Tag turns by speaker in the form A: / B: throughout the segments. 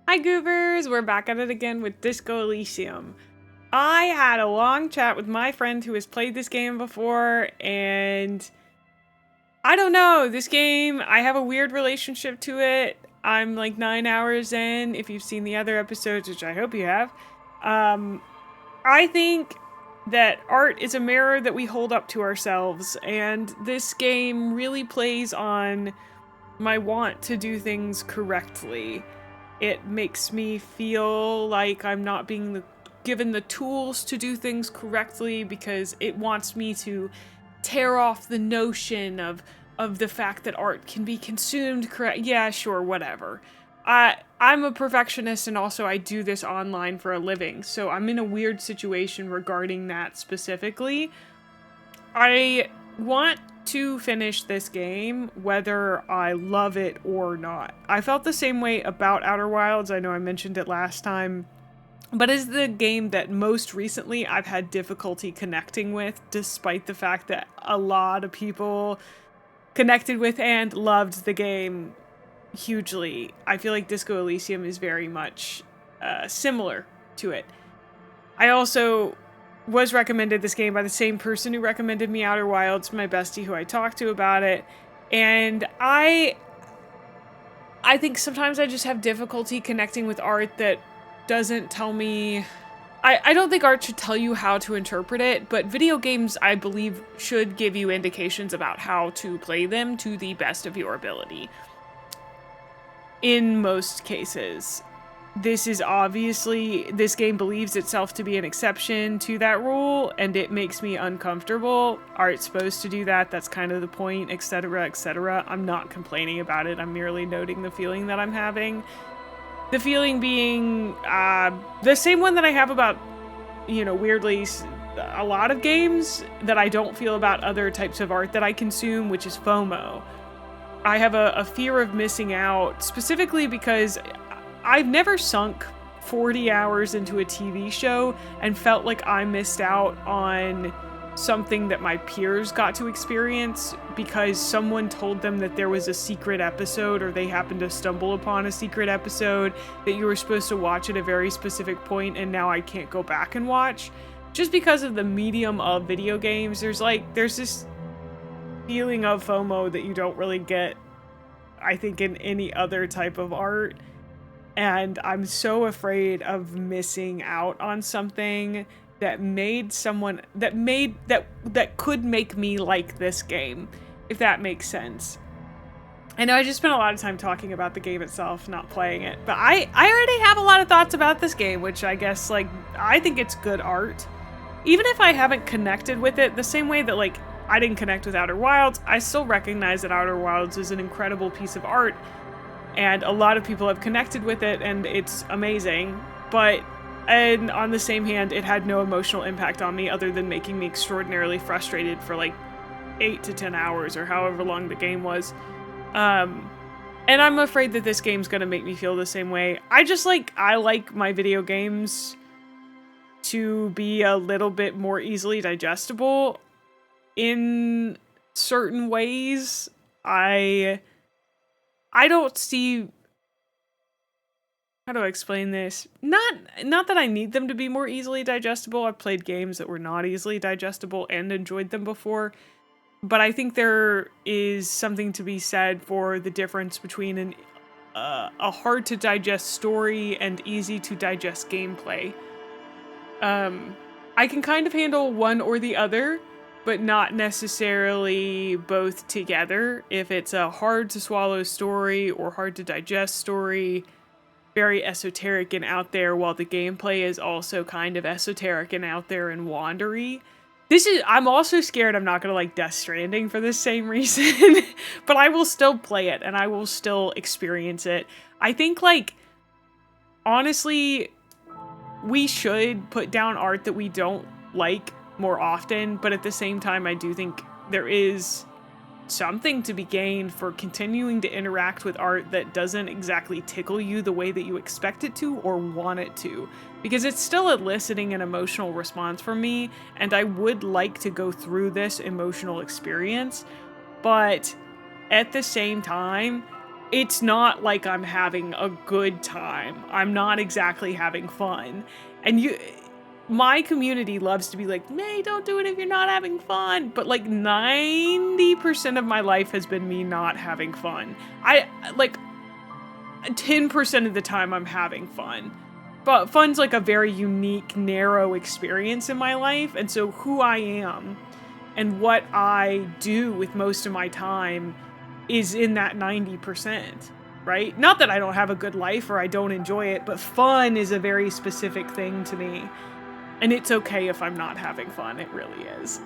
A: Hi Goobers, we're back at it again with Disco Elysium. I had a long chat with my friend who has played this game before, and I don't know, this game, I have a weird relationship to it. I'm like 9 hours in, if you've seen the other episodes, which I hope you have. I think that art is a mirror that we hold up to ourselves, and this game really plays on my want to do things correctly. It makes me feel like I'm not being given the tools to do things correctly because it wants me to tear off the notion of the fact that art can be consumed correct. Yeah, sure, whatever. I'm a perfectionist and also I do this online for a living, so I'm in a weird situation regarding that specifically. I want to finish this game, whether I love it or not. I felt the same way about Outer Wilds. I know I mentioned it last time, but it's the game that most recently I've had difficulty connecting with, despite the fact that a lot of people connected with and loved the game hugely. I feel like Disco Elysium is very much similar to it. I also was recommended this game by the same person who recommended me Outer Wilds, my bestie who I talked to about it. And I think sometimes I just have difficulty connecting with art that doesn't tell me... I don't think art should tell you how to interpret it, but video games, I believe, should give you indications about how to play them to the best of your ability. In most cases. This game believes itself to be an exception to that rule, and it makes me uncomfortable. Art's supposed to do that, that's kind of the point, etc., etc. I'm not complaining about it, I'm merely noting the feeling that I'm having. The feeling being, the same one that I have about, weirdly, a lot of games that I don't feel about other types of art that I consume, which is FOMO. I have a fear of missing out, specifically because I've never sunk 40 hours into a TV show and felt like I missed out on something that my peers got to experience because someone told them that there was a secret episode or they happened to stumble upon a secret episode that you were supposed to watch at a very specific point and now I can't go back and watch. Just because of the medium of video games, there's this feeling of FOMO that you don't really get, I think, in any other type of art. And I'm so afraid of missing out on something that could make me like this game, if that makes sense. I know I just spent a lot of time talking about the game itself, not playing it, but I already have a lot of thoughts about this game, which I guess, I think it's good art. Even if I haven't connected with it the same way that, I didn't connect with Outer Wilds, I still recognize that Outer Wilds is an incredible piece of art, and a lot of people have connected with it, and it's amazing, and on the same hand, it had no emotional impact on me other than making me extraordinarily frustrated for 8 to 10 hours or however long the game was. And I'm afraid that this game's gonna make me feel the same way. I like my video games to be a little bit more easily digestible in certain ways. I don't see... How do I explain this? Not that I need them to be more easily digestible. I've played games that were not easily digestible and enjoyed them before. But I think there is something to be said for the difference between a hard-to-digest story and easy-to-digest gameplay. I can kind of handle one or the other, but not necessarily both together. If it's a hard-to-swallow story or hard-to-digest story, very esoteric and out there, while the gameplay is also kind of esoteric and out there and wandery. I'm also scared I'm not gonna like Death Stranding for the same reason, but I will still play it and I will still experience it. I think, honestly, we should put down art that we don't like more often, but at the same time, I do think there is something to be gained for continuing to interact with art that doesn't exactly tickle you the way that you expect it to or want it to, because it's still eliciting an emotional response from me, and I would like to go through this emotional experience, but at the same time, it's not like I'm having a good time. I'm not exactly having fun. And my community loves to be like, May, don't do it if you're not having fun. But like 90% of my life has been me not having fun. I like 10% of the time I'm having fun. But fun's like a very unique, narrow experience in my life. And so who I am and what I do with most of my time is in that 90%, right? Not that I don't have a good life or I don't enjoy it, but fun is a very specific thing to me. And it's okay if I'm not having fun. It really is.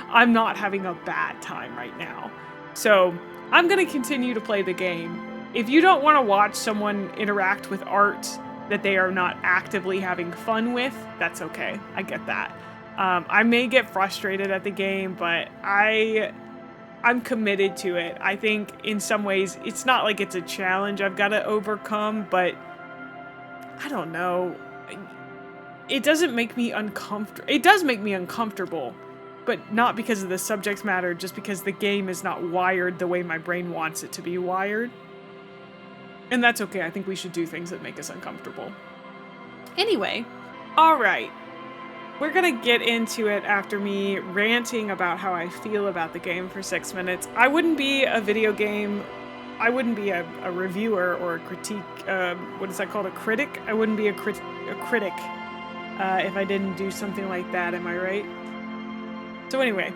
A: I'm not having a bad time right now. So I'm going to continue to play the game. If you don't want to watch someone interact with art that they are not actively having fun with, that's okay. I get that. I may get frustrated at the game, but I'm committed to it. I think in some ways it's not like it's a challenge I've got to overcome, but I don't know. It doesn't make me uncomfortable. It does make me uncomfortable, but not because of the subject matter, just because the game is not wired the way my brain wants it to be wired. And that's okay. I think we should do things that make us uncomfortable. Anyway, all right. We're gonna get into it after me ranting about how I feel about the game for 6 minutes. I wouldn't be a video game, I wouldn't be a reviewer or a critique, what is that called, a critic? I wouldn't be a critic if I didn't do something like that, am I right? So anyway,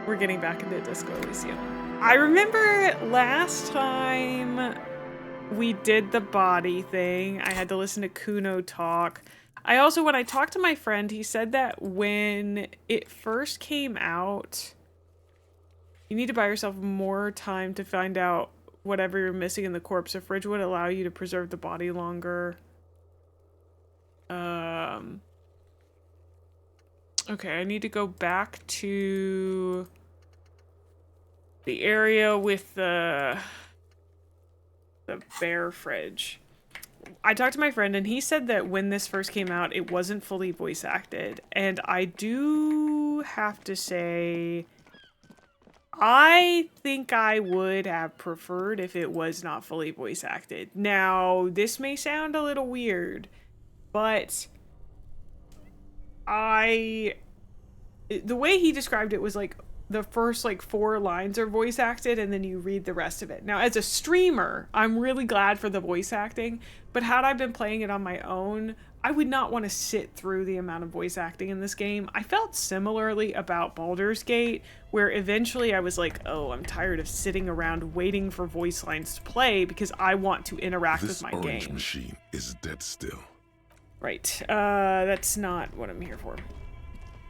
A: we're getting back into Disco Elysium. I remember last time we did the body thing, I had to listen to Kuno talk. I also, when I talked to my friend, he said that when it first came out, you need to buy yourself more time to find out whatever you're missing in the corpse. A fridge would allow you to preserve the body longer. Okay, I need to go back to the area with the bear fridge. I talked to my friend and he said that when this first came out, it wasn't fully voice acted. And I do have to say, I think I would have preferred if it was not fully voice acted. Now, this may sound a little weird, but the way he described it was like the first like 4 lines are voice acted and then you read the rest of it. Now, as a streamer, I'm really glad for the voice acting, but had I been playing it on my own, I would not want to sit through the amount of voice acting in this game. I felt similarly about Baldur's Gate, where eventually I was like, oh, I'm tired of sitting around waiting for voice lines to play because I want to interact with my game.
B: This orange machine is dead still.
A: Right. That's not what I'm here for.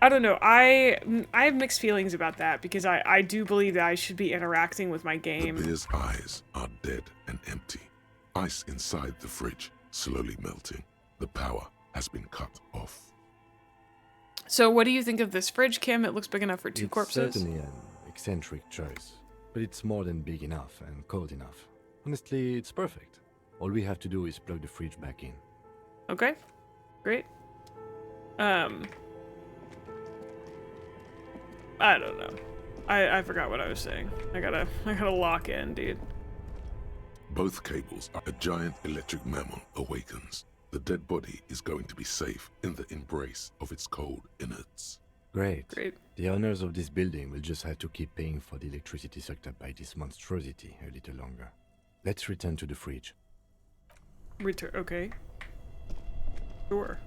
A: I don't know. I have mixed feelings about that because I do believe that I should be interacting with my game.
B: The bear's eyes are dead and empty. Ice inside the fridge slowly melting. The power has been cut off.
A: So what do you think of this fridge, Kim? It looks big enough for 2 corpses.
C: It's certainly an eccentric choice, but it's more than big enough and cold enough. Honestly, it's perfect. All we have to do is plug the fridge back in.
A: Okay, great. I don't know. I forgot what I was saying. I gotta lock in, dude.
B: Both cables are a giant electric mammal awakens. The dead body is going to be safe in the embrace of its cold innards.
C: Great.
A: Great.
C: The owners of this building will just have to keep paying for the electricity sucked up by this monstrosity a little longer. Let's return to the fridge.
A: Okay. Sure.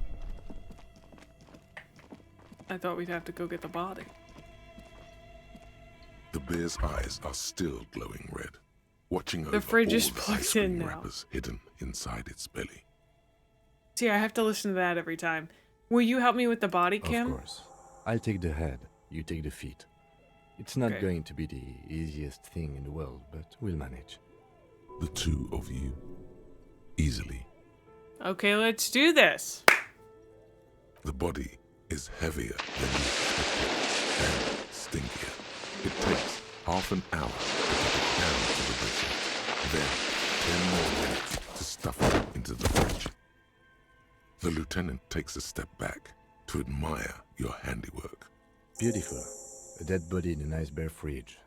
A: I thought we'd have to go get the body.
B: The bear's eyes are still glowing red, watching over
A: The fridge
B: all
A: is
B: the
A: plugged
B: ice cream
A: in now.
B: wrappers hidden inside its belly.
A: See, I have to listen to that every time. Will you help me with the body, Kim?
C: Of course. I'll take the head, you take the feet. It's not
A: Okay.
C: going to be the easiest thing in the world, but we'll manage.
B: The 2 of you, easily.
A: Okay, let's do this.
B: The body is heavier than you expected and stinkier. It takes half an hour to get it down to the basement, then 10 more minutes to stuff it into the fridge. The lieutenant takes a step back to admire your handiwork.
C: Beautiful. A dead body in a nice bare fridge.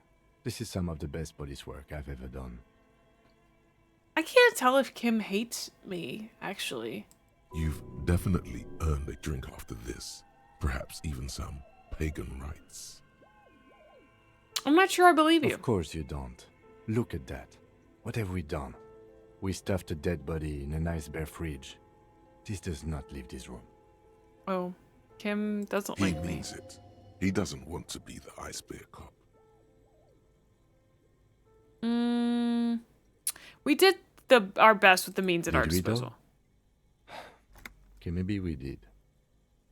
C: This is some of the best police work I've ever done.
A: I can't tell if Kim hates me, actually.
B: You've definitely earned a drink after this. Perhaps even some pagan rites.
A: I'm not sure I believe you.
C: Of course you don't. Look at that. What have we done? We stuffed a dead body in an ice bear fridge. This does not leave this room.
A: Oh, Kim doesn't
B: He
A: like me.
B: means it. He doesn't want to be the ice bear cop.
A: We did our best with the means at our
C: Did we, though?
A: disposal.
C: Okay, maybe we did.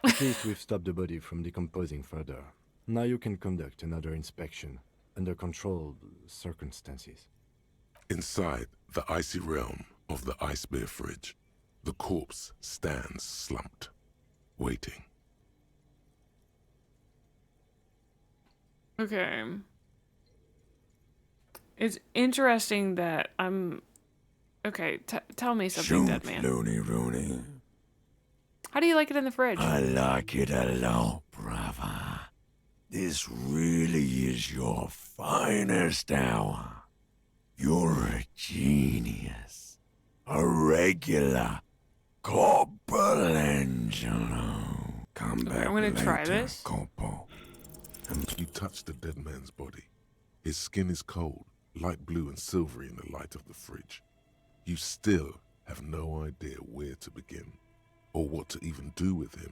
C: At least we've stopped the body from decomposing further. Now you can conduct another inspection under controlled circumstances.
B: Inside the icy realm of the ice bear fridge, the corpse stands slumped, waiting.
A: Okay. It's interesting that I'm... Okay, tell me something, dead man.
D: Looney Rooney.
A: How do you like it in the fridge?
D: I like it a lot, brother. This really is your finest hour. You're a genius. A regular Corporangelo. Come
A: Okay,
D: back
A: I'm gonna
D: later,
A: try this.
D: Corpo.
B: You touch the dead man's body. His skin is cold, light blue and silvery in the light of the fridge. You still have no idea where to begin, or what to even do with him.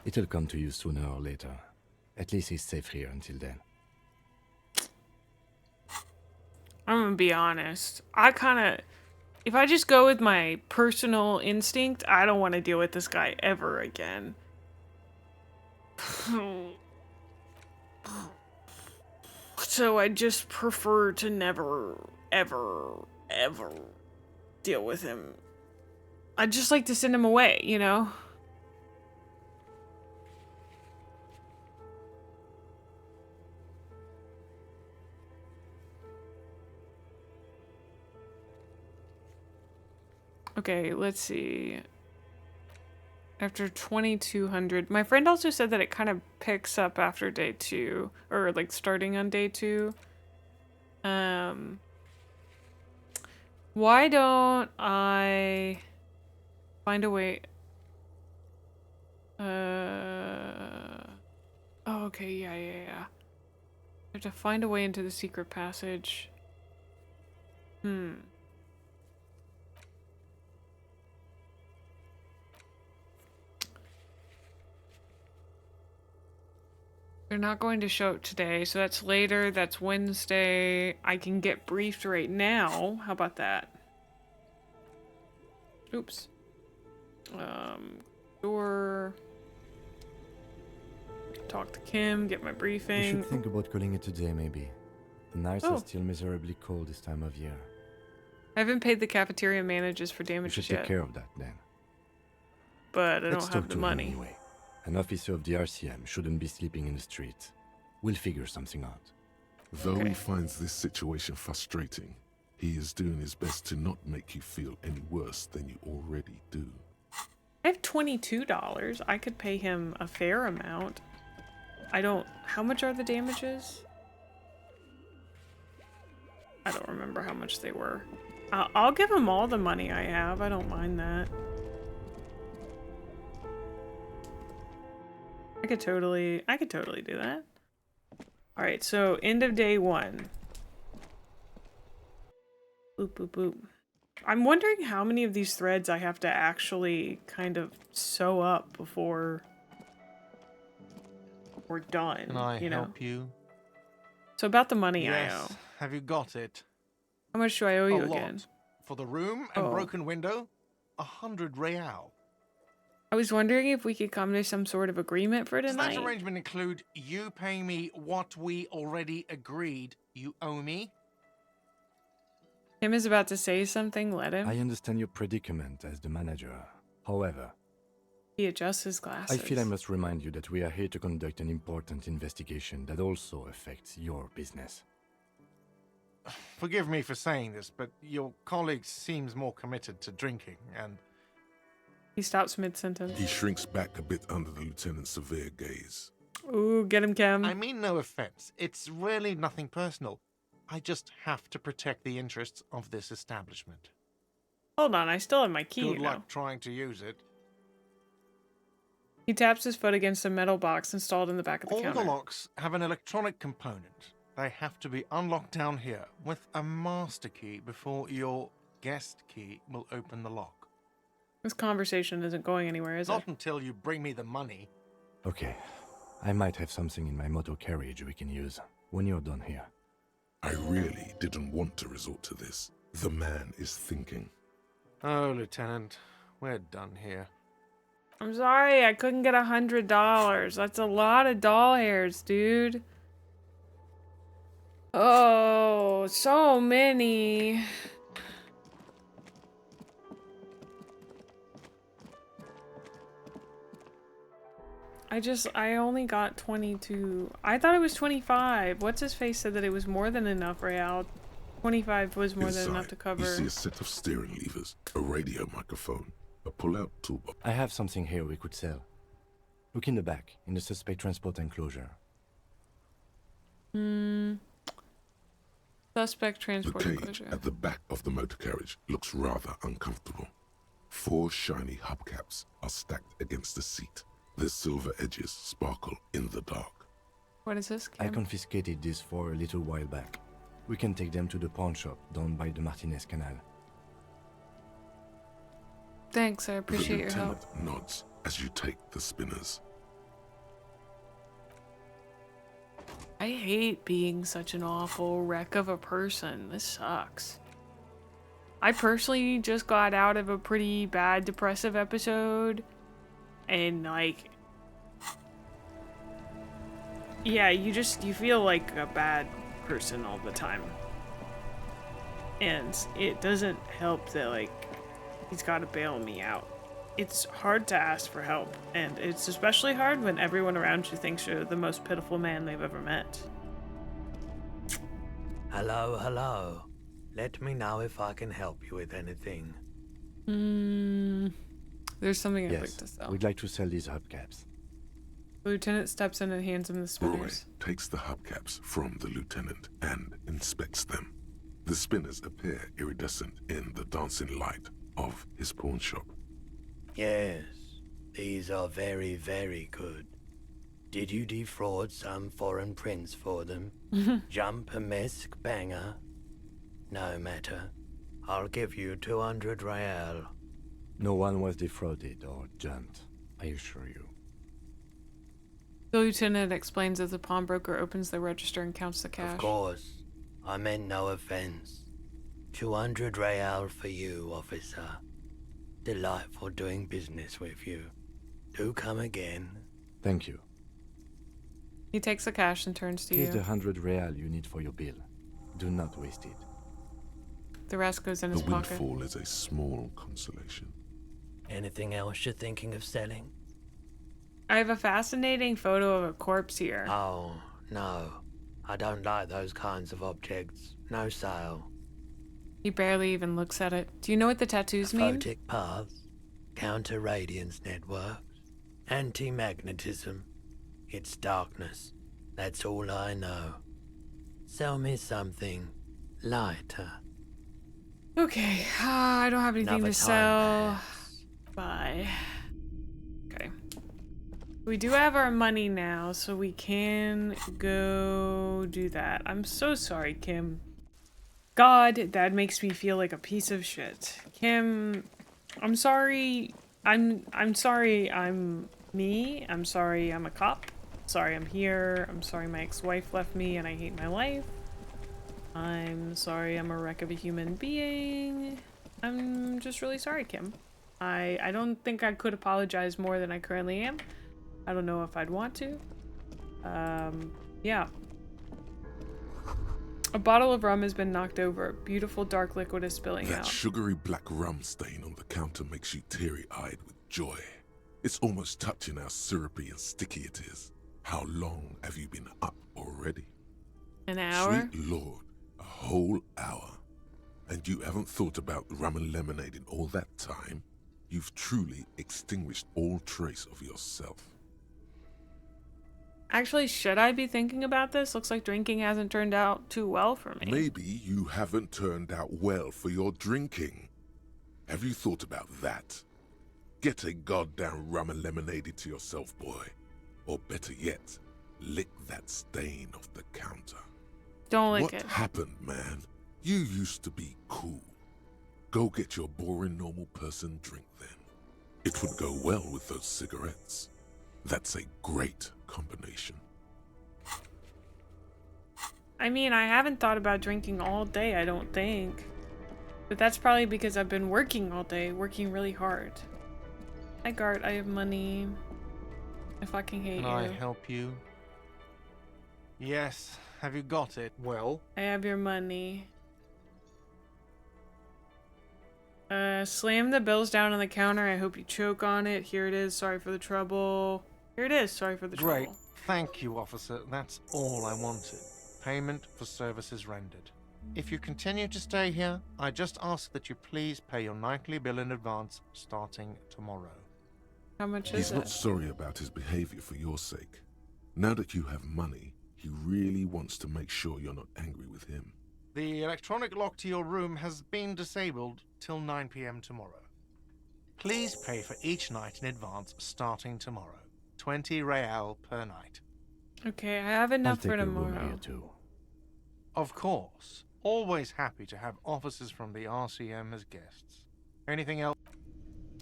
C: It'll come to you sooner or later. At least he's safe here until then.
A: I'm gonna be honest. If I just go with my personal instinct, I don't want to deal with this guy ever again. So I just prefer to never, ever, ever deal with him. I'd just like to send him away, you know? Okay, let's see. After 2200, my friend also said that it kind of picks up after day 2, or like starting on day 2. Why don't I find a way? Oh, okay, yeah. I have to find a way into the secret passage. They're not going to show up today, so that's later. That's Wednesday. I can get briefed right now. How about that? Oops. Door. Talk to Kim, get my
C: We
A: briefing.
C: should think about calling it a day, maybe. The nights
A: Oh.
C: are still miserably cold this time of year.
A: I haven't paid the cafeteria managers for
C: We
A: damages
C: should take
A: yet,
C: care of that then.
A: but I
C: Let's
A: don't have
C: talk
A: the
C: to him
A: money.
C: anyway. An officer of the RCM shouldn't be sleeping in the streets. We'll figure something out.
B: Though
A: Okay.
B: he finds this situation frustrating, he is doing his best to not make you feel any worse than you already do.
A: I have $22. I could pay him a fair amount. How much are the damages? I don't remember how much they were. I'll give him all the money I have. I don't mind that. I could totally do that. All right, so end of day 1. Boop, boop, boop. I'm wondering how many of these threads I have to actually kind of sew up before we're done.
E: Can I
A: you know?
E: help you?
A: So about the money I
E: Yes.
A: owe.
E: Have you got it?
A: How much do I owe you
E: A lot.
A: again?
E: For the room and
A: Oh.
E: broken window, 100 real.
A: I was wondering if we could come to some sort of agreement for
E: Does
A: tonight.
E: that arrangement include you paying me what we already agreed you owe me?
A: Tim is about to say something. Let him.
C: I understand your predicament as the manager. However,
A: He adjusts his glasses.
C: I feel I must remind you that we are here to conduct an important investigation that also affects your business.
E: Forgive me for saying this, but your colleague seems more committed to drinking, and
A: He stops mid-sentence.
B: He shrinks back a bit under the lieutenant's severe gaze.
A: Ooh, get him, Kim.
E: I mean no offense. It's really nothing personal. I just have to protect the interests of this establishment.
A: Hold on, I still have my key,
E: Good
A: you
E: luck
A: know.
E: trying to use it.
A: He taps his foot against a metal box installed in the back of the
E: All
A: counter.
E: the locks have an electronic component. They have to be unlocked down here with a master key before your guest key will open the lock.
A: This conversation isn't going anywhere, is
E: Not
A: it?
E: until you bring me the money.
C: Okay. I might have something in my motor carriage we can use when you're done here.
B: I really didn't want to resort to this. The man is thinking.
E: Oh, Lieutenant, we're done here.
A: I'm sorry, I couldn't get $100. That's a lot of doll hairs, dude. Oh, so many. I only got 22. I thought it was 25. What's his face said that it was more than enough, Real. 25 was more than enough to cover.
B: You see a set of steering levers, a radio microphone, a pull-out toolbox.
C: I have something here we could sell. Look in the back, in the suspect transport enclosure.
A: Suspect
B: The
A: transport
B: cage
A: enclosure.
B: at the back of the motor carriage looks rather uncomfortable. 4 shiny hubcaps are stacked against the seat. Their silver edges sparkle in the dark.
A: What is this,
C: I
A: Kim?
C: confiscated these 4 a little while back. We can take them to the pawn shop down by the Martinez Canal.
A: Thanks, I appreciate
B: The
A: your help.
B: lieutenant nods as you take the spinners.
A: I hate being such an awful wreck of a person. This sucks. I personally just got out of a pretty bad depressive episode. And like, yeah, you feel like a bad person all the time. And it doesn't help that like, he's got to bail me out. It's hard to ask for help, and it's especially hard when everyone around you thinks you're the most pitiful man they've ever met.
F: Hello, hello. Let me know if I can help you with anything.
A: There's something I'd like
C: Yes,
A: to sell.
C: we'd like to sell these hubcaps.
A: The lieutenant steps in and hands him the
B: Roy
A: spinners.
B: takes the hubcaps from the lieutenant and inspects them. The spinners appear iridescent in the dancing light of his pawn shop.
F: Yes, these are very, very good. Did you defraud some foreign prince for them? Jump-a-mesque banger? No matter. I'll give you 200 real.
C: No one was defrauded or jumped, I assure you.
A: The lieutenant explains as the pawnbroker opens the register and counts the cash.
F: Of course. I meant no offense. 200 real for you, officer. Delightful doing business with you. Do come again.
C: Thank you.
A: He takes the cash and turns to
C: Here's the
A: you.
C: 100 real you need for your bill. Do not waste it.
A: The rest goes in
B: The
A: his pocket.
B: windfall is a small consolation.
F: Anything else you're thinking of selling?
A: I have a fascinating photo of a corpse here.
F: Oh, no. I don't like those kinds of objects. No sale.
A: He barely even looks at it. Do you know what the tattoos mean?
F: Photic paths, counter-radiance networks, anti-magnetism. It's darkness. That's all I know. Sell me something lighter.
A: Okay, I don't have anything
F: Another
A: to
F: time,
A: sell.
F: perhaps.
A: Bye. Okay. We do have our money now, so we can go do that. I'm so sorry, Kim. God, that makes me feel like a piece of shit. Kim, I'm sorry. I'm sorry I'm me. I'm sorry I'm a cop. Sorry I'm here. I'm sorry my ex-wife left me and I hate my life. I'm sorry I'm a wreck of a human being. I'm just really sorry, Kim. I don't think I could apologize more than I currently am. I don't know if I'd want to. Yeah. A bottle of rum has been knocked over. Beautiful dark liquid is spilling
B: That
A: out.
B: sugary black rum stain on the counter makes you teary-eyed with joy. It's almost touching how syrupy and sticky it is. How long have you been up already?
A: An hour?
B: Sweet Lord, a whole hour. And you haven't thought about rum and lemonade in all that time? You've truly extinguished all trace of yourself.
A: Actually, should I be thinking about this? Looks like drinking hasn't turned out too well for me.
B: Maybe you haven't turned out well for your drinking. Have you thought about that? Get a goddamn rum and lemonade to yourself, boy. Or better yet, lick that stain off the counter.
A: Don't lick
B: What
A: it.
B: happened, man? You used to be cool. Go get your boring normal person drink then. It would go well with those cigarettes. That's a great combination.
A: I mean, I haven't thought about drinking all day, I don't think. But that's probably because I've been working all day, working really hard. Hi, Gart, I have money. I fucking hate
E: Can
A: you.
E: I help you? Yes. Have you got it? Well,
A: I have your money. Slam the bills down on the counter. I hope you choke on it. Here it is. Sorry for the trouble. Here it is. Sorry for the
E: great.
A: trouble.
E: Thank you, officer. That's all I wanted. Payment for services rendered. If you continue to stay here, I just ask that you please pay your nightly bill in advance starting tomorrow.
A: How much
B: He's
A: is
B: not
A: it?
B: sorry about his behavior for your sake. Now that you have money, he really wants to make sure you're not angry with him.
E: The electronic lock to your room has been disabled till 9 p.m. tomorrow. Please pay for each night in advance starting tomorrow. 20 real per night.
A: Okay, I have
C: I'll
A: enough
C: take
A: for
C: a room
A: tomorrow.
C: here too.
E: Of course. Always happy to have officers from the RCM as guests. Anything else?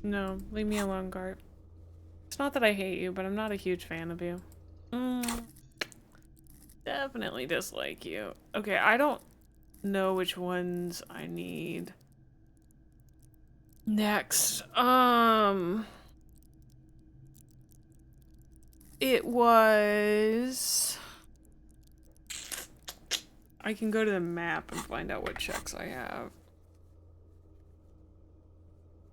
A: No, leave me alone, Gart. It's not that I hate you, but I'm not a huge fan of you. Definitely dislike you. Okay, I don't know which ones I need. Next, it was... I can go to the map and find out what checks I have.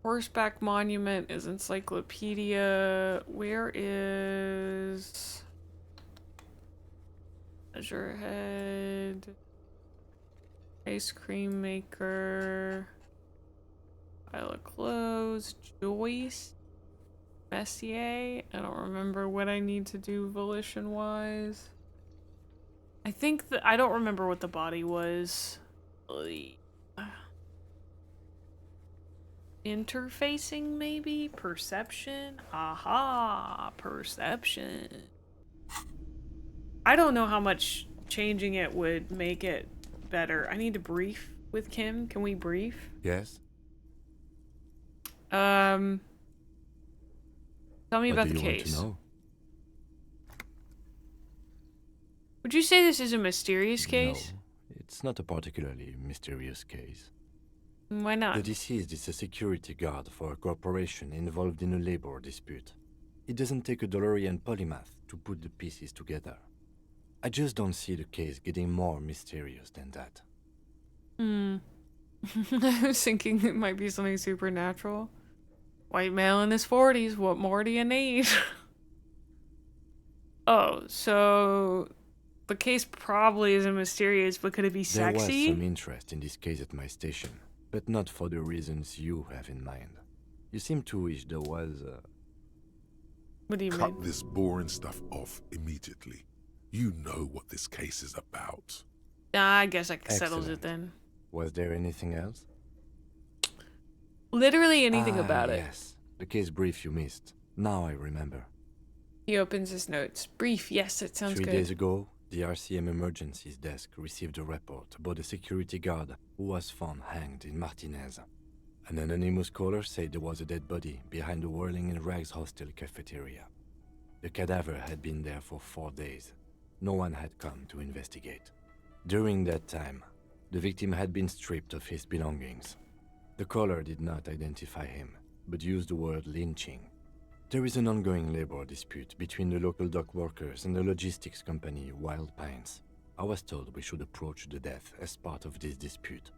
A: Horseback Monument is Encyclopedia. Where is... Azure Head. Ice Cream Maker. Pile of Clothes. Joyce. Messier. I don't remember what I need to do volition-wise. I think that I don't remember what the body was. Interfacing, maybe? Perception? Aha! Perception. I don't know how much changing it would make it better. I need to brief with Kim. Can we brief?
C: Yes?
A: Tell me
C: What
A: about
C: do
A: the
C: you want
A: case.
C: to know?
A: Would you say this is a mysterious case?
C: No, it's not a particularly mysterious case.
A: Why not?
C: The deceased is a security guard for a corporation involved in a labor dispute. It doesn't take a DeLorean polymath to put the pieces together. I just don't see the case getting more mysterious than that.
A: I was thinking it might be something supernatural. White male in his 40s, what more do you need? Oh, so the case probably isn't mysterious, but could it be
C: There was
A: sexy?
C: some interest in this case at my station, but not for the reasons you have in mind. You seem to wish there was
A: What do you
B: Cut
A: mean?
B: this boring stuff off immediately. You know what this case is about.
A: I guess I settles it
C: Excellent.
A: then.
C: Was there anything else?
A: Literally anything about it.
C: Yes, the case brief you missed. Now I remember.
A: He opens his notes. Brief, yes, it sounds
C: 3
A: good.
C: days ago, the RCM emergencies desk received a report about a security guard who was found hanged in Martinez. An anonymous caller said there was a dead body behind the Whirling in Rags hostel cafeteria. The cadaver had been there for 4 days. No one had come to investigate. During that time, the victim had been stripped of his belongings. The caller did not identify him, but used the word lynching. There is an ongoing labor dispute between the local dock workers and the logistics company Wild Pines. I was told we should approach the death as part of this dispute.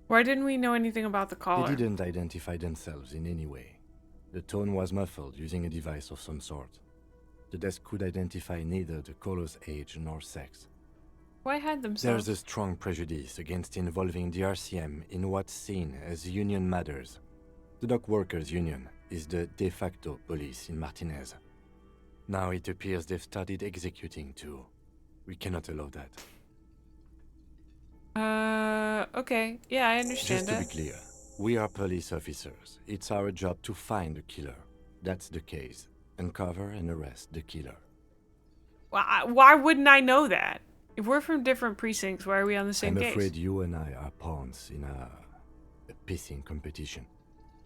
A: Why didn't we know anything about the caller?
C: They didn't identify themselves in any way. The tone was muffled using a device of some sort. The desk could identify neither the caller's age nor sex.
A: Why hide themselves?
C: There's a strong prejudice against involving the RCM in what's seen as union matters. The dock workers' union is the de facto police in Martinez. Now it appears they've started executing too. We cannot allow that.
A: Okay. Yeah, I understand
C: Just to be
A: that.
C: clear, we are police officers. It's our job to find the killer. That's the case. Uncover and arrest the killer.
A: Why wouldn't I know that? If we're from different precincts, why are we on the same
C: I'm
A: case?
C: afraid you and I are pawns in a pissing competition.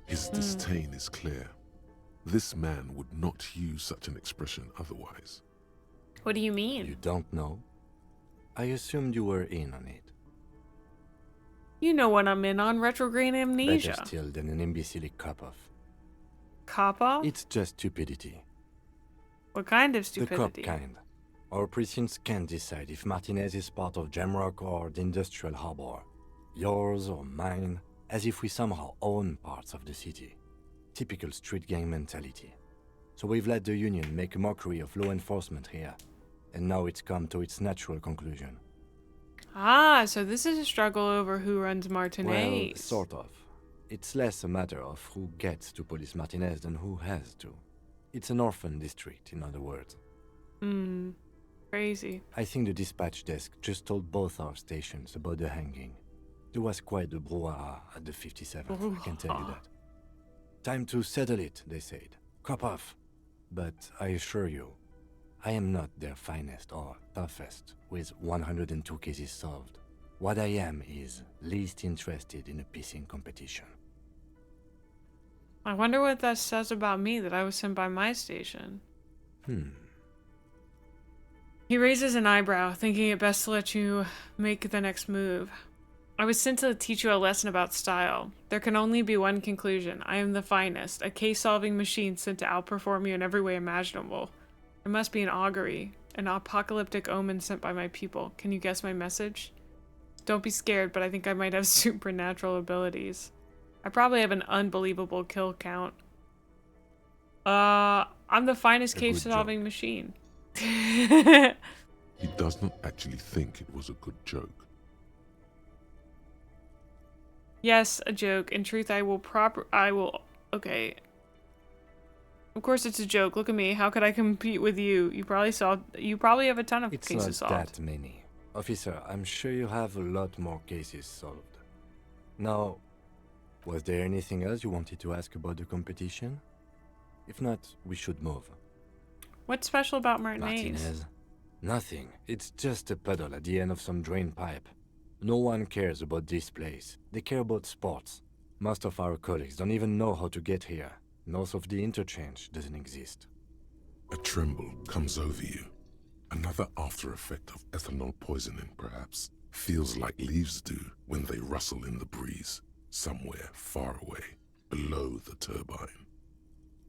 B: His disdain is clear. This man would not use such an expression otherwise.
A: What do you mean?
C: You don't know? I assumed you were in on it.
A: You know what I'm in on, retrograde amnesia.
C: Better still than an imbecilic cop-off.
A: Cop-off?
C: It's just stupidity.
A: What kind of
C: The
A: stupidity?
C: cop kind. Our precincts can't decide if Martinez is part of Jamrock or the Industrial Harbor. Yours or mine, as if we somehow own parts of the city. Typical street gang mentality. So we've let the Union make a mockery of law enforcement here. And now it's come to its natural conclusion.
A: Ah, so this is a struggle over who runs Martinez.
C: Well, sort of. It's less a matter of who gets to police Martinez than who has to. It's an orphan district, in other words.
A: Crazy.
C: I think the dispatch desk just told both our stations about the hanging. There was quite the brouhaha at the 57th, I can tell you that. Time to settle it, they said. Cop off. But I assure you, I am not their finest or toughest, with 102 cases solved. What I am is least interested in a pissing competition.
A: I wonder what that says about me that I was sent by my station. He raises an eyebrow, thinking it best to let you make the next move. I was sent to teach you a lesson about style. There can only be one conclusion. I am the finest, a case-solving machine sent to outperform you in every way imaginable. It must be an augury, an apocalyptic omen sent by my people. Can you guess my message? Don't be scared, but I think I might have supernatural abilities. I probably have an unbelievable kill count. I'm the finest case-solving machine.
B: He does not actually think it was a good joke.
A: Yes, a joke. In truth, okay. Of course it's a joke. Look at me. How could I compete with you? You probably have a ton of cases solved.
C: It's not that many. Officer, I'm sure you have a lot more cases solved. Now, was there anything else you wanted to ask about the competition? If not, we should move.
A: What's special about Martinez?
C: Martinez? Nothing. It's just a puddle at the end of some drain pipe. No one cares about this place. They care about sports. Most of our colleagues don't even know how to get here. North of the interchange doesn't exist.
B: A tremble comes over you. Another after effect of ethanol poisoning, perhaps. Feels like leaves do when they rustle in the breeze, somewhere far away, below the turbine.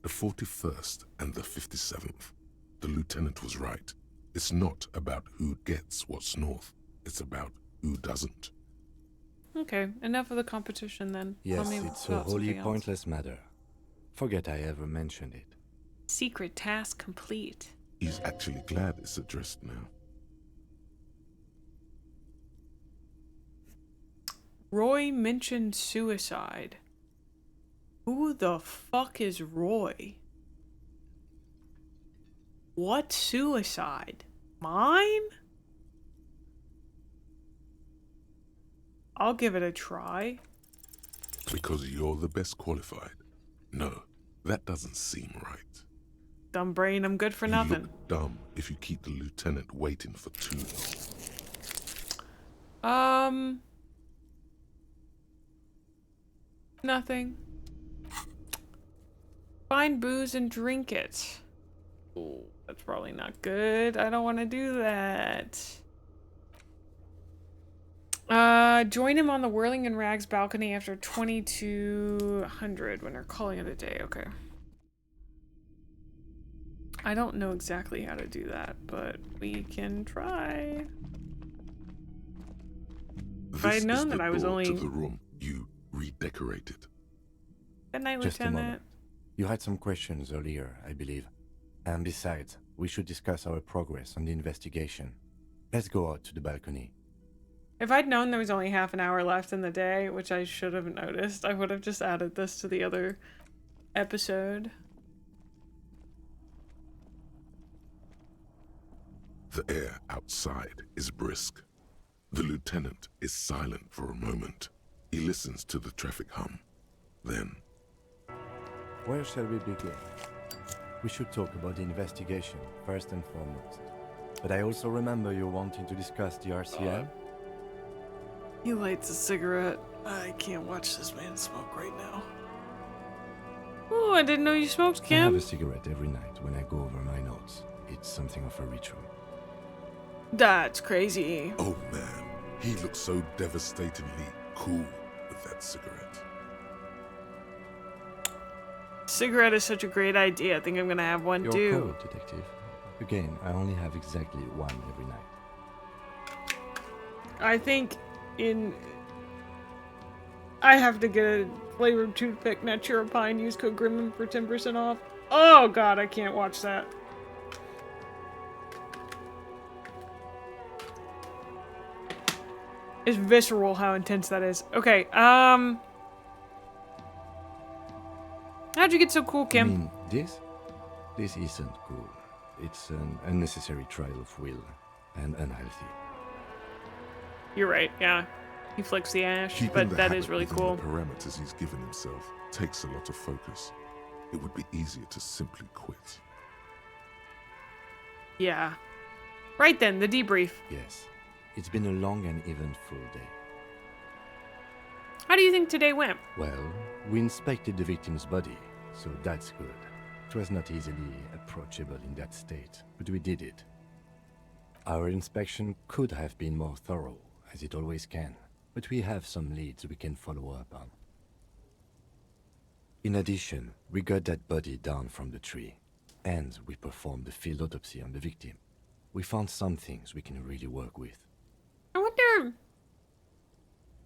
B: The 41st and the 57th. The lieutenant was right. It's not about who gets what's north. It's about who doesn't.
A: Okay, enough of the competition then.
C: Yes, it's a wholly pointless matter. Forget I ever mentioned it.
A: Secret task complete.
B: He's actually glad it's addressed now.
A: Roy mentioned suicide. Who the fuck is Roy? What suicide? Mine? I'll give it a try.
B: Because you're the best qualified. No, that doesn't seem right.
A: Dumb brain, I'm good for
B: You
A: nothing.
B: look dumb if you keep the lieutenant waiting for too long.
A: Nothing. Find booze and drink it. Oh, that's probably not good. I don't want to do that. Join him on the Whirling in Rags balcony after 2200 when they're calling it a day. Okay. I don't know exactly how to do that, but we can try. If I had known that I was only...
B: to the room you redecorated.
A: Good night,
C: Just a
A: Lieutenant.
C: moment. You had some questions earlier, I believe. And besides, we should discuss our progress on the investigation. Let's go out to the balcony.
A: If I'd known there was only half an hour left in the day, which I should have noticed, I would have just added this to the other episode.
B: The air outside is brisk. The lieutenant is silent for a moment. He listens to the traffic hum. Then,
C: Where shall we begin? We should talk about the investigation, first and foremost. But I also remember you wanting to discuss the RCM.
A: He lights a cigarette. I can't watch this man smoke right now. Oh, I didn't know you smoked,
C: I have
A: Kim.
C: a cigarette every night when I go over my notes. It's something of a ritual.
A: That's crazy.
B: oh man, he looks so devastatingly cool with that cigarette.
A: Cigarette is such a great idea. I think I'm gonna have one
C: You're
A: too.
C: cool, detective. Again, I only have exactly one every night.
A: I think I have to get a flavored toothpick, Natura Pine, use code Grimmin for 10% off. Oh god, I can't watch that. It's visceral how intense that is. Okay, how'd you get so cool, Kim?
C: I mean, this isn't cool. It's an unnecessary trial of will, and unhealthy.
A: You're right, yeah. He flicks the ash,
B: Keeping
A: but
B: the
A: that
B: habit
A: is really
B: within
A: cool.
B: The parameters he's given himself takes a lot of focus. It would be easier to simply quit.
A: Yeah. Right then, the debrief.
C: Yes, it's been a long and eventful day.
A: How do you think today went?
C: Well, we inspected the victim's body, so that's good. It was not easily approachable in that state, but we did it. Our inspection could have been more thorough, as it always can, but we have some leads we can follow up on. In addition, we got that body down from the tree, and we performed a field autopsy on the victim. We found some things we can really work with.
A: I wonder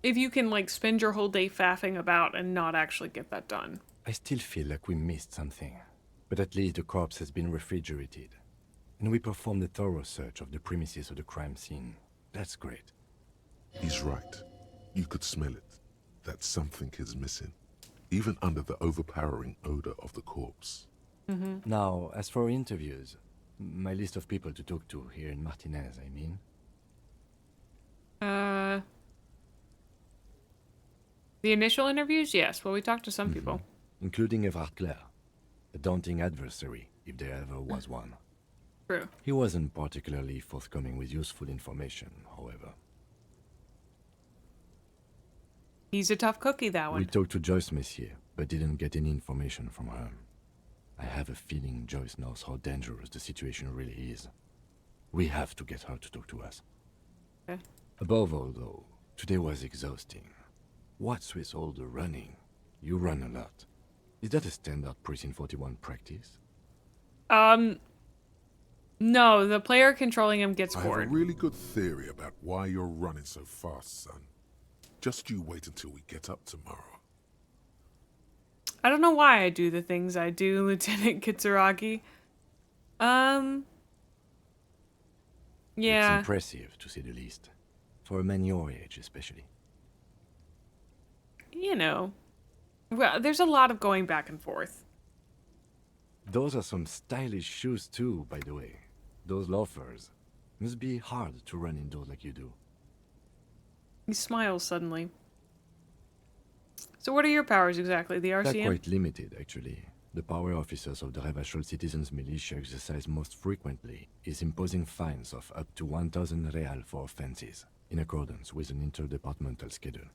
A: if you can, like, spend your whole day faffing about and not actually get that done.
C: I still feel like we missed something, but at least the corpse has been refrigerated, and we performed a thorough search of the premises of the crime scene. That's great.
B: He's right. You could smell it. That something is missing, even under the overpowering odor of the corpse.
C: Now, as for interviews, my list of people to talk to here in Martinez, I mean.
A: The initial interviews, yes. Well, we talked to some people.
C: Including Everard Clare, a daunting adversary, if there ever was one.
A: True.
C: He wasn't particularly forthcoming with useful information, however.
A: He's a tough cookie, that
C: We
A: one.
C: talked to Joyce Messier, but didn't get any information from her. I have a feeling Joyce knows how dangerous the situation really is. We have to get her to talk to us.
A: Okay.
C: Above all, though, today was exhausting. What's with all the running? You run a lot. Is that a standard Precinct 41 practice?
A: No, the player controlling him gets
B: I have a
A: bored.
B: really good theory about why you're running so fast, son. Just you wait until we get up tomorrow.
A: I don't know why I do the things I do, Lieutenant Kitsuragi.
C: It's
A: Yeah.
C: impressive, to say the least. For a man your age, especially.
A: You know. Well, there's a lot of going back and forth.
C: Those are some stylish shoes too, by the way. Those loafers. Must be hard to run indoors like you do.
A: He smiles suddenly. So what are your powers exactly? The
C: They're
A: RCM?
C: quite limited, actually. The power officers of the Revachol Citizens Militia exercise most frequently is imposing fines of up to 1,000 real for offenses, in accordance with an interdepartmental schedule.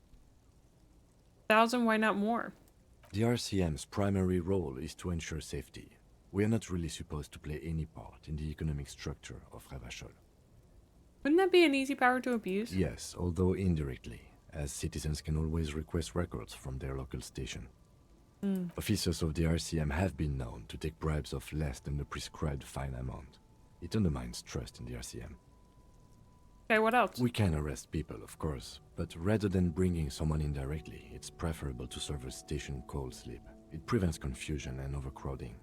A: 1,000, why not more?
C: The RCM's primary role is to ensure safety. We are not really supposed to play any part in the economic structure of Revachol.
A: Wouldn't that be an easy power to abuse?
C: Yes, although indirectly, as citizens can always request records from their local station. Officers of the RCM have been known to take bribes of less than the prescribed fine amount. It undermines trust in the RCM.
A: Okay, what else?
C: We can arrest people, of course, but rather than bringing someone in directly, it's preferable to serve a station call slip. It prevents confusion and overcrowding.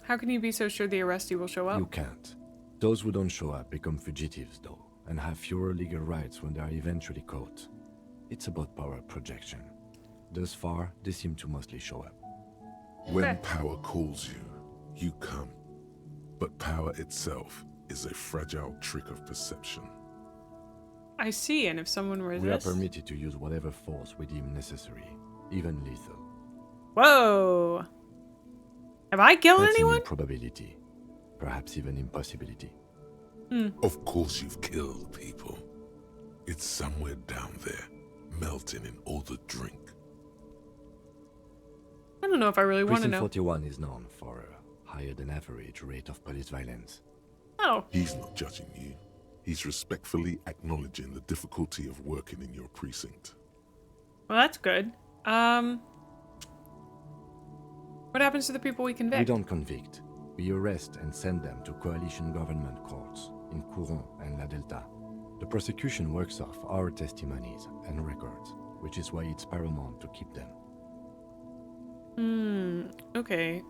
A: How can you be so sure the arrestee will show up?
C: You can't. Those who don't show up become fugitives, though, and have fewer legal rights when they are eventually caught. It's about power projection. Thus far, they seem to mostly show up.
B: When
A: Okay.
B: power calls you, you come. But power itself is a fragile trick of perception.
A: I see, and if someone
C: We are
A: resists...
C: permitted to use whatever force we deem necessary, even lethal.
A: Whoa! Have I killed
C: That's an
A: anyone?
C: improbability, perhaps even impossibility.
B: Of course you've killed people. It's somewhere down there, melting in all the drink.
A: I don't know if I really want to
C: Precinct
A: know.
C: 41 is known for a higher than average rate of police violence.
A: Oh,
B: He's not judging you. He's respectfully acknowledging the difficulty of working in your precinct.
A: well, that's good. What happens to the people we convict?
C: We don't convict. We arrest and send them to coalition government courts in Courant and La Delta. The prosecution works off our testimonies and records, which is why it's paramount to keep them.
A: Okay.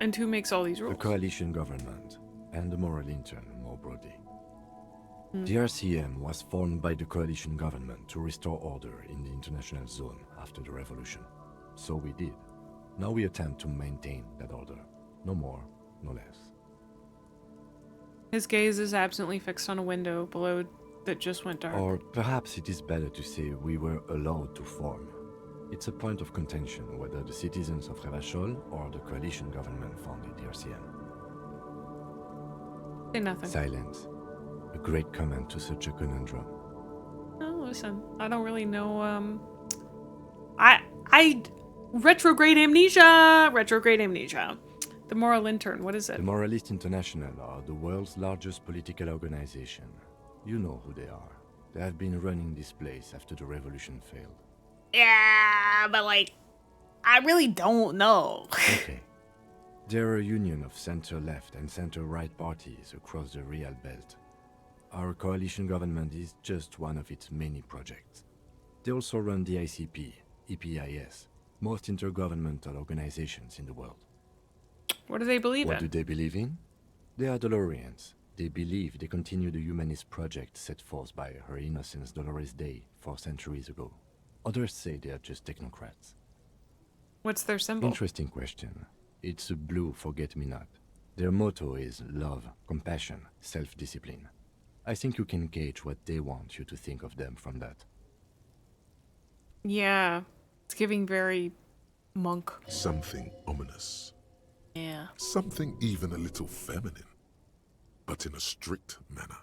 A: And who makes all these
C: The
A: rules?
C: coalition government and the moral intern more broadly. The RCM was formed by the coalition government to restore order in the international zone after the revolution. So we did. Now we attempt to maintain that order. No more, no less.
A: His gaze is absently fixed on a window below that just went dark.
C: Or perhaps it is better to say we were allowed to form. It's a point of contention whether the citizens of Revachol or the coalition government founded the RCM.
A: Say nothing.
C: Silence. A great comment to such a conundrum.
A: Oh, listen. I don't really know, I retrograde amnesia! Retrograde amnesia. The Moral Intern, what is it?
C: The Moralist International are the world's largest political organization. You know who they are. They have been running this place after the revolution failed.
A: Yeah, but like, I really don't know.
C: Okay. They're a union of center-left and center-right parties across the Real Belt. Our coalition government is just one of its many projects. They also run the ICP, EPIS, most intergovernmental organizations in the world.
A: What do they believe
C: What do
A: in?
C: they believe in? They are Dolorians. They believe they continue the humanist project set forth by Her Innocence Dolores Day 4 centuries ago. Others say they are just technocrats.
A: What's their symbol?
C: Interesting question. It's a blue forget-me-not. Their motto is love, compassion, self-discipline. I think you can gauge what they want you to think of them from that.
A: Yeah, it's giving very monk.
B: Something ominous.
A: Yeah.
B: Something even a little feminine. But in a strict manner.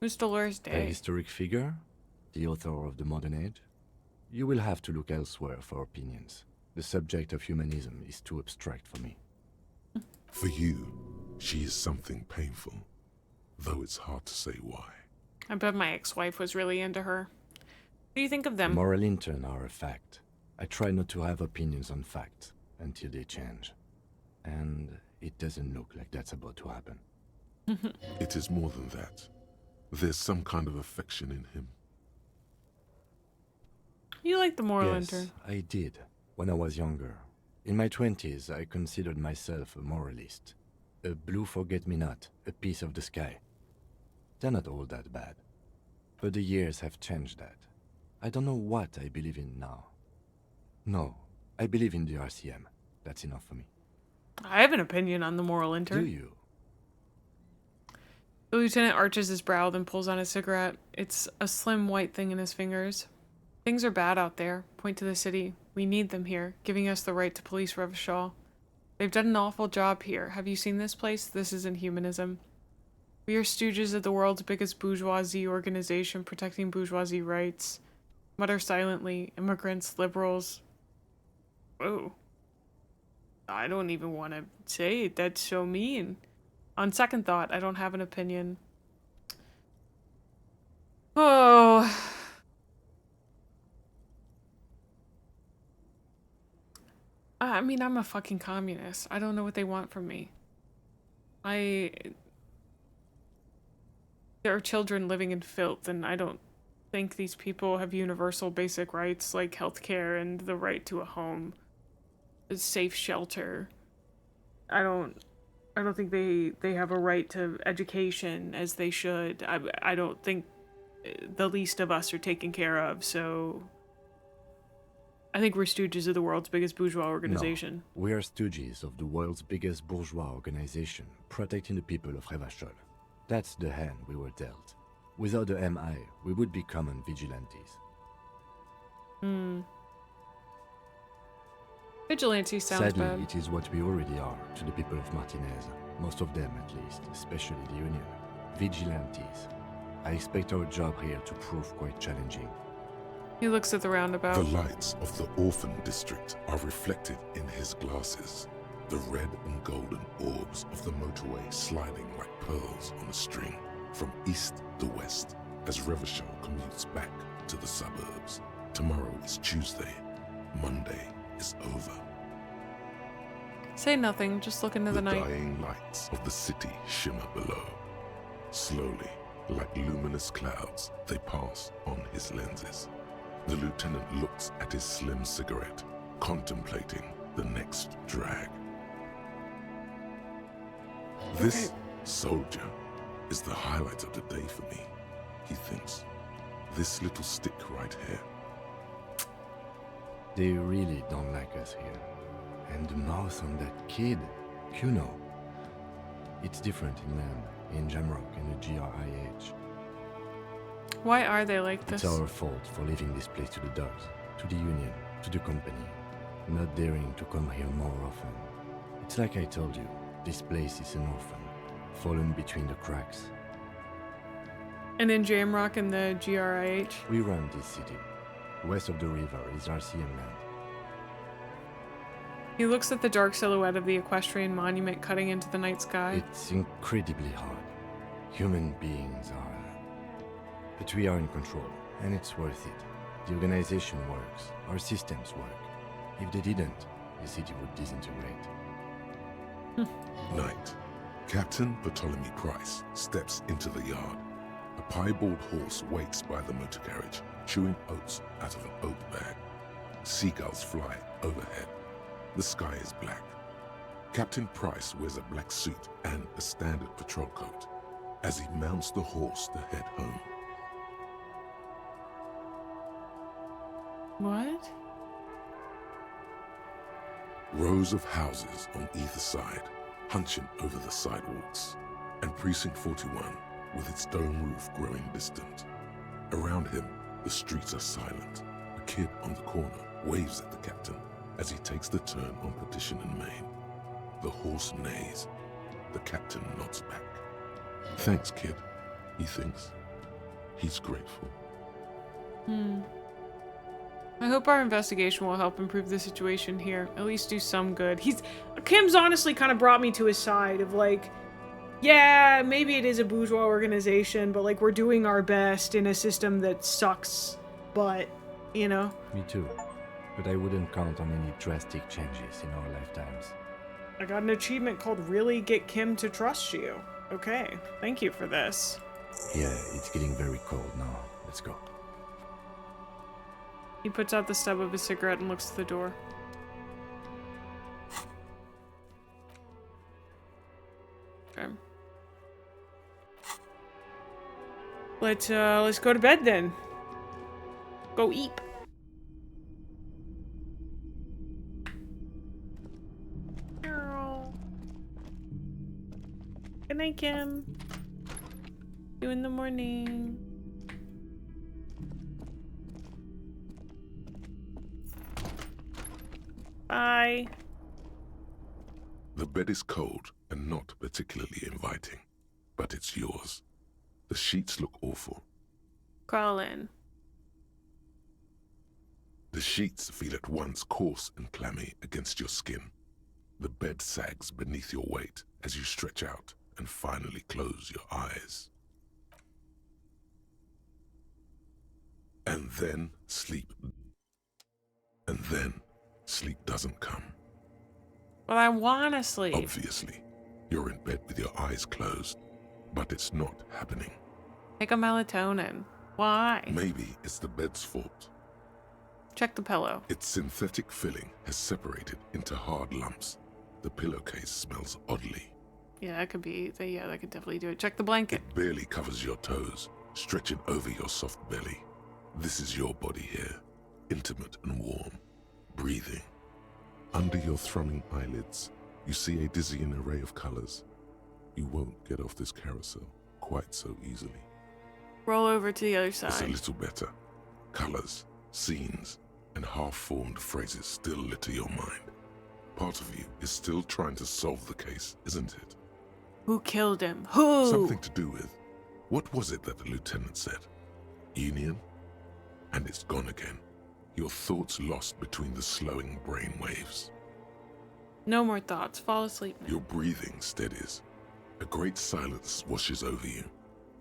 A: Who's Dolores
C: A
A: Day?
C: historic figure? The author of the modern age? You will have to look elsewhere for opinions. The subject of humanism is too abstract for me.
B: For you, she is something painful. Though it's hard to say why.
A: I bet my ex-wife was really into her. What do you think of
C: The
A: them?
C: moral intern are a fact. I try not to have opinions on facts until they change. And it doesn't look like that's about to happen.
B: It is more than that. There's some kind of affection in him.
A: You like the Moral
C: Yes,
A: Intern.
C: I did, when I was younger. In my 20s, I considered myself a moralist. A blue forget-me-not, a piece of the sky. They're not all that bad. But the years have changed that. I don't know what I believe in now. No, I believe in the RCM. That's enough for me.
A: I have an opinion on the Moral
C: Do
A: Intern.
C: you?
A: The lieutenant arches his brow, then pulls on a cigarette. It's a slim white thing in his fingers. Things are bad out there. Point to the city. We need them here, giving us the right to police Revachol. They've done an awful job here. Have you seen this place? This isn't humanism. We are stooges of the world's biggest bourgeoisie organization protecting bourgeoisie rights. Mutter silently. Immigrants, liberals. Whoa. I don't even want to say it. That's so mean. On second thought, I don't have an opinion. Oh. I mean, I'm a fucking communist. I don't know what they want from me. There are children living in filth, and I don't think these people have universal basic rights like healthcare and the right to a home, a safe shelter. I don't think they have a right to education as they should. I don't think the least of us are taken care of, so I think we're stooges of the world's biggest bourgeois organization.
C: No, we are stooges of the world's biggest bourgeois organization, protecting the people of Revachol. That's the hand we were dealt. Without the MI, we would be common vigilantes.
A: Vigilante sounds
C: Sadly,
A: bad.
C: it is what we already are to the people of Martinez. Most of them, at least, especially the Union. Vigilantes. I expect our job here to prove quite challenging.
A: He looks at the roundabout.
B: The lights of the orphan district are reflected in his glasses. The red and golden orbs of the motorway sliding like pearls on a string from east to west as Revachol commutes back to the suburbs. Tomorrow is Tuesday. Monday is over.
A: Say nothing, just look into the night.
B: dying lights of the city shimmer below. Slowly, like luminous clouds, they pass on his lenses. The lieutenant looks at his slim cigarette, contemplating the next drag. This soldier is the highlight of the day for me, he thinks. This little stick right here.
C: They really don't like us here. And the mouth on that kid, Kuno. It's different inland, in Jamrock and the GRIH.
A: Why are they like this?
C: It's our fault for leaving this place to the dogs, to the Union, to the company, not daring to come here more often. It's like I told you, this place is an orphan, fallen between the cracks.
A: And in Jamrock and the GRIH?
C: We run this city. West of the river is RCM land.
A: He looks at the dark silhouette of the equestrian monument cutting into the night sky.
C: It's incredibly hard. Human beings are... But we are in control, and it's worth it. The organization works. Our systems work. If they didn't, the city would disintegrate.
B: Night. Captain Bartholomew Price steps into the yard. A piebald horse waits by the motor carriage, chewing oats out of an oat bag. Seagulls fly overhead. The sky is black. Captain Price wears a black suit and a standard patrol coat as he mounts the horse to head home.
A: What?
B: Rows of houses on either side, hunching over the sidewalks, and Precinct 41 with its dome roof growing distant. Around him, the streets are silent. A kid on the corner waves at the captain as he takes the turn on Petition and Main. The horse neighs. The captain nods back. Thanks, kid, he thinks. He's grateful.
A: I hope our investigation will help improve the situation here. At least do some good. Kim's honestly kind of brought me to his side of like, yeah, maybe it is a bourgeois organization, but like we're doing our best in a system that sucks, but, you know.
C: Me too. But I wouldn't count on any drastic changes in our lifetimes.
A: I got an achievement called Really Get Kim to Trust You. Okay, thank you for this.
C: Yeah, it's getting very cold now. Let's go.
A: He puts out the stub of his cigarette and looks at the door. Okay. Let's go to bed then. Go eat. Good night, Kim. See you in the morning. Bye.
B: The bed is cold and not particularly inviting, but it's yours. The sheets look awful.
A: Crawl in.
B: The sheets feel at once coarse and clammy against your skin. The bed sags beneath your weight as you stretch out and finally close your eyes. And then sleep. And then sleep doesn't come.
A: But I wanna sleep.
B: Obviously, you're in bed with your eyes closed, but it's not happening.
A: Take a melatonin. Why?
B: Maybe it's the bed's fault.
A: Check the pillow.
B: Its synthetic filling has separated into hard lumps. The pillowcase smells oddly.
A: Yeah, that could be. Yeah, that could definitely do it. Check the blanket.
B: It barely covers your toes, stretching over your soft belly. This is your body here, intimate and warm, breathing. Under your thrumming eyelids, you see a dizzying array of colors. You won't get off this carousel, quite so easily.
A: Roll over to the other
B: It's a
A: side.
B: little better. Colors, scenes, and half-formed phrases still litter your mind. Part of you is still trying to solve the case, isn't it?
A: Who killed him? Who?
B: Something to do with, what was it that the lieutenant said? Union? And it's gone again. Your thoughts lost between the slowing brain waves.
A: No more thoughts. Fall asleep now.
B: Your breathing steadies. A great silence washes over you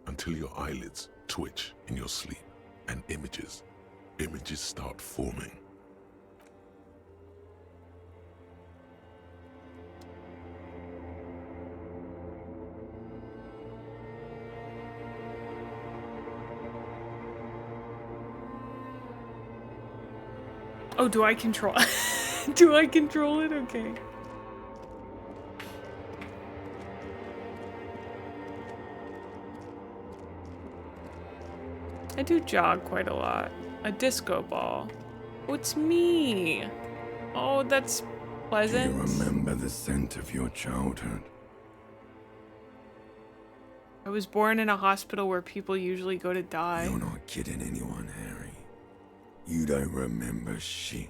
B: until your eyelids twitch in your sleep and images start forming.
A: Oh, do I control do I control it? Okay. I do jog quite a lot. A disco ball. Oh, it's me. Oh, that's
D: Do
A: pleasant.
D: you remember the scent of your childhood?
A: I was born in a hospital where people usually go to die.
D: You're not kidding anyone, Harry. You don't remember shit.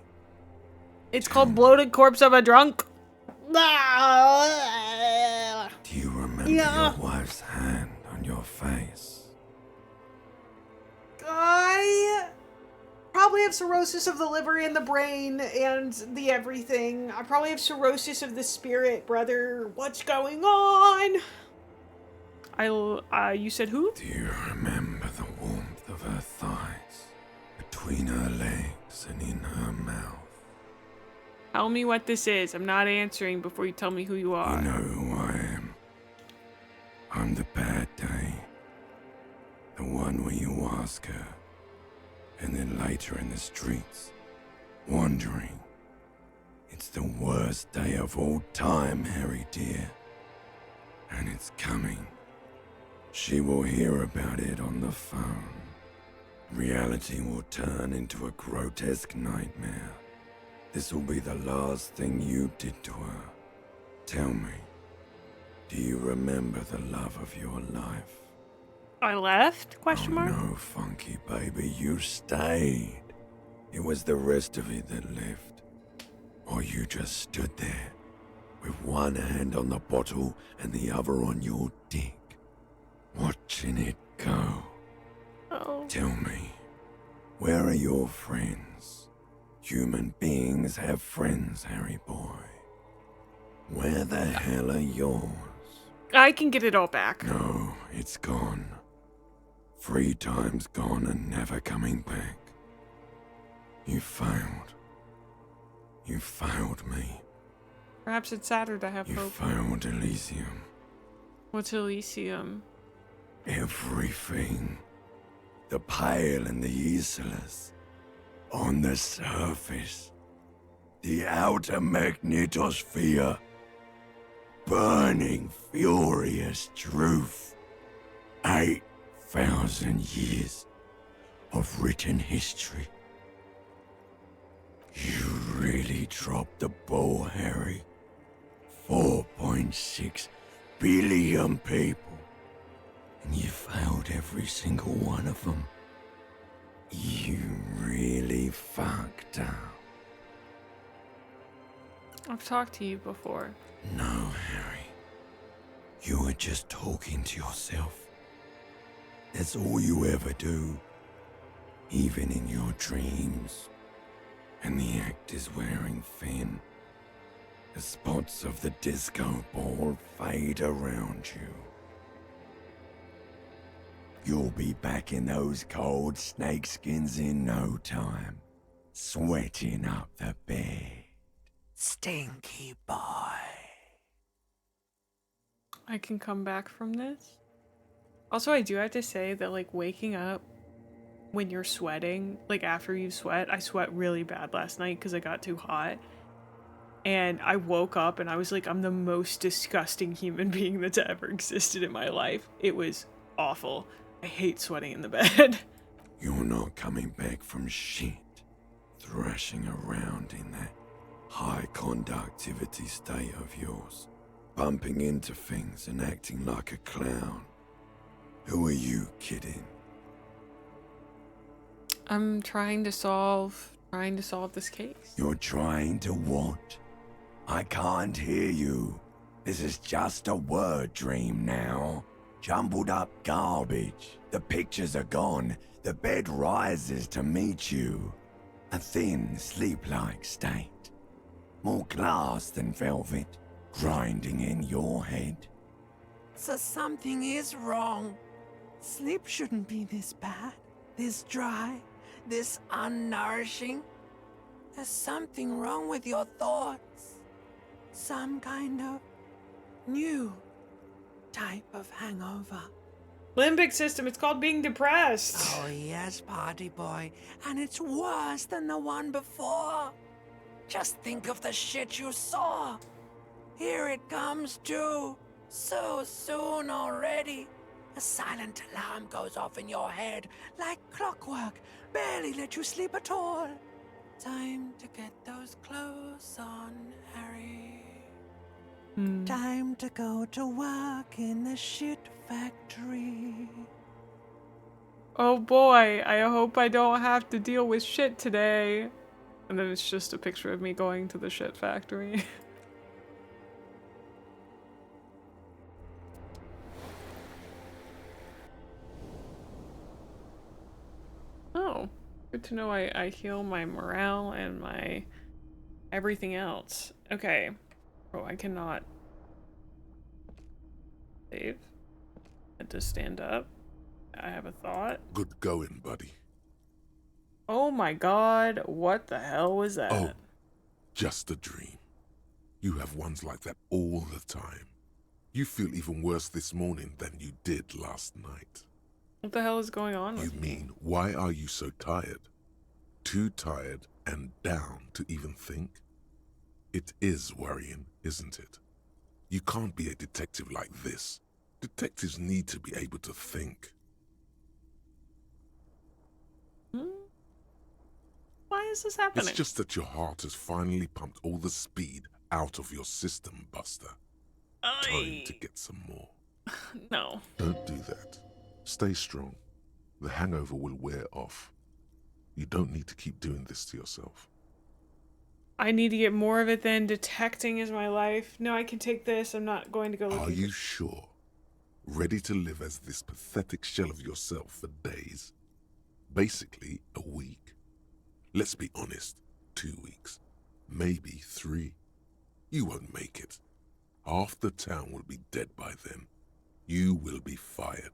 A: It's called Bloated Corpse of a Drunk.
D: Do you remember your wife's hand on your face?
G: I probably have cirrhosis of the liver and the brain and the everything. I probably have cirrhosis of the spirit, brother. What's going on?
A: You said who?
D: Do you remember the warmth of her thighs, between her legs and in her mouth?
A: Tell me what this is. I'm not answering before you tell me who you are.
D: You know who I am. I'm the bad day. The one where you ask her, and then later in the streets, wandering. It's the worst day of all time, Harry dear. And it's coming. She will hear about it on the phone. Reality will turn into a grotesque nightmare. This will be the last thing you did to her. Tell me, do you remember the love of your life?
A: I left? Question mark?
D: No, funky baby, you stayed. It was the rest of it that left. Or you just stood there, with one hand on the bottle and the other on your dick, watching it go.
A: Oh.
D: Tell me, where are your friends? Human beings have friends, Harry boy. Where the hell are yours?
A: I can get it all back.
D: No, it's gone. 3 times gone and never coming back. You failed. You failed me.
A: Perhaps it's sadder to have
D: You
A: hope.
D: failed Elysium.
A: What's Elysium?
D: Everything. The Pale and the Islas. On the surface. The outer magnetosphere. Burning, furious truth. 8,000 years of written history. You really dropped the ball, Harry. 4.6 billion people. And you failed every single one of them. You really fucked up.
A: I've talked to you before.
D: No, Harry. You were just talking to yourself. That's all you ever do. Even in your dreams. And the act is wearing thin. The spots of the disco ball fade around you. You'll be back in those cold snakeskins in no time. Sweating up the bed. Stinky boy.
A: I can come back from this. Also, I do have to say that, like, waking up when you're sweating, like, after you sweat, I sweat really bad last night because I got too hot. And I woke up and I was like, I'm the most disgusting human being that's ever existed in my life. It was awful. I hate sweating in the bed.
D: You're not coming back from shit. Thrashing around in that high conductivity state of yours. Bumping into things and acting like a clown. Who are you kidding?
A: I'm trying to solve this case.
D: You're trying to what? I can't hear you. This is just a word dream now. Jumbled up garbage. The pictures are gone. The bed rises to meet you. A thin, sleep-like state. More glass than velvet, grinding in your head.
H: So something is wrong. Sleep shouldn't be this bad, this dry, this unnourishing. There's something wrong with your thoughts. Some kind of new type of hangover.
A: Limbic system, it's called being depressed.
H: Oh yes, party boy, and it's worse than the one before. Just think of the shit you saw. Here it comes too. So soon already. A silent alarm goes off in your head like clockwork. Barely let you sleep at all. Time to get those clothes on, Harry. Time to go to work in the shit factory.
A: Oh boy, I hope I don't have to deal with shit today. And then it's just a picture of me going to the shit factory. Oh, good to know I heal my morale and my everything else. Okay. Oh, I cannot save. I had to stand up. I have a thought.
B: Good going, buddy.
A: Oh my god, what the hell was that?
B: Oh, just a dream. You have ones like that all the time. You feel even worse this morning than you did last night.
A: What the hell is going on with
B: You
A: me?
B: mean, why are you so tired? Too tired and down to even think? It is worrying, isn't it? You can't be a detective like this. Detectives need to be able to think.
A: Why is this happening?
B: It's just that your heart has finally pumped all the speed out of your system, Buster. Time to get some more.
A: No.
B: Don't do that. Stay strong. The hangover will wear off. You don't need to keep doing this to yourself.
A: I need to get more of it then. Detecting is my life. No, I can take this. I'm not going to go looking
B: Are you sure? Ready to live as this pathetic shell of yourself for days? Basically, a week. Let's be honest, 2 weeks. Maybe 3. You won't make it. Half the town will be dead by then. You will be fired.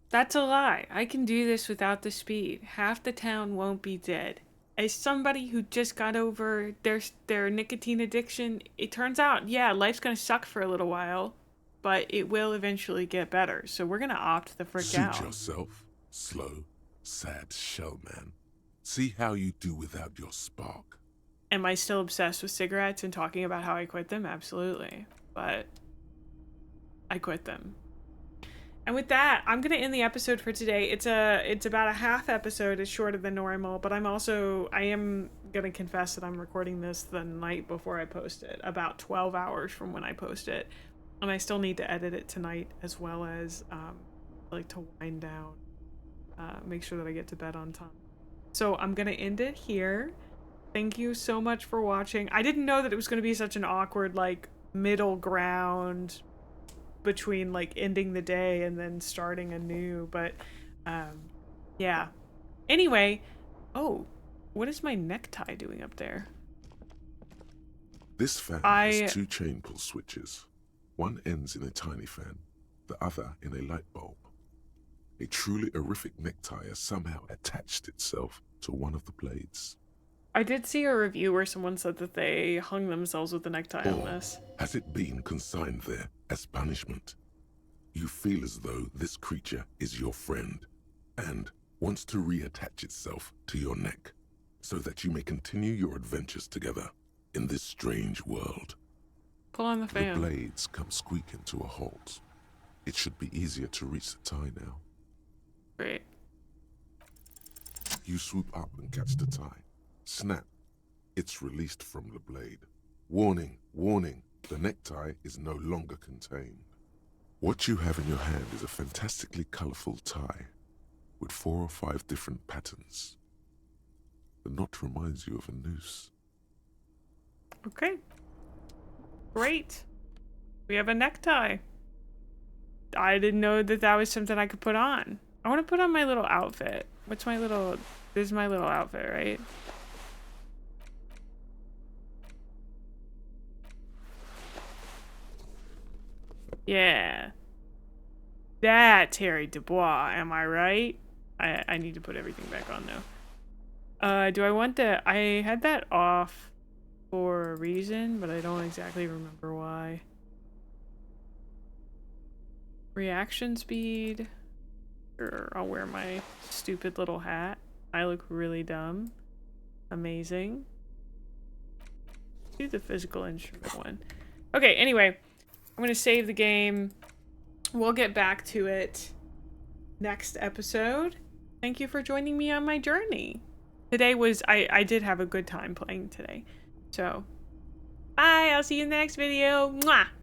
A: That's a lie. I can do this without the speed. Half the town won't be dead. As somebody who just got over their nicotine addiction, it turns out, yeah, life's gonna suck for a little while, but it will eventually get better. So we're gonna opt the frick out.
B: Suit yourself, slow, sad shell man. See how you do without your spark.
A: Am I still obsessed with cigarettes and talking about how I quit them? Absolutely. But I quit them. And with that, I'm going to end the episode for today. It's about a half episode. It's shorter than normal, but I am going to confess that I'm recording this the night before I post it, about 12 hours from when I post it. And I still need to edit it tonight, as well as like to wind down, make sure that I get to bed on time. So I'm going to end it here. Thank you so much for watching. I didn't know that it was going to be such an awkward, like, middle ground between, like, ending the day and then starting anew, but yeah. Anyway, oh, what is my necktie doing up there?
B: This fan has 2 chain pull switches. One ends in a tiny fan, the other in a light bulb. A truly horrific necktie has somehow attached itself to one of the blades.
A: I did see a review where someone said that they hung themselves with the necktie on this.
B: Has it been consigned there as punishment? You feel as though this creature is your friend and wants to reattach itself to your neck so that you may continue your adventures together in this strange world.
A: Pull on the fan.
B: The blades come squeaking to a halt. It should be easier to reach the tie now.
A: Great.
B: You swoop up and catch the tie. Snap. It's released from the blade. Warning, warning, the necktie is no longer contained. What you have in your hand is a fantastically colorful tie with 4 or 5 different patterns. The knot reminds you of a noose.
A: Okay. Great. We have a necktie. I didn't know that that was something I could put on. I want to put on my little outfit. What's my little... This is my little outfit, right? Yeah. That's Harry Dubois, am I right? I need to put everything back on though. Do I want the... I had that off for a reason, but I don't exactly remember why. Reaction speed. Sure, I'll wear my stupid little hat. I look really dumb. Amazing. Do the physical instrument one. Okay, anyway. I'm gonna save the game. We'll get back to it next episode. Thank you for joining me on my journey. Today was... I did have a good time playing today. So, bye! I'll see you in the next video. Mwah!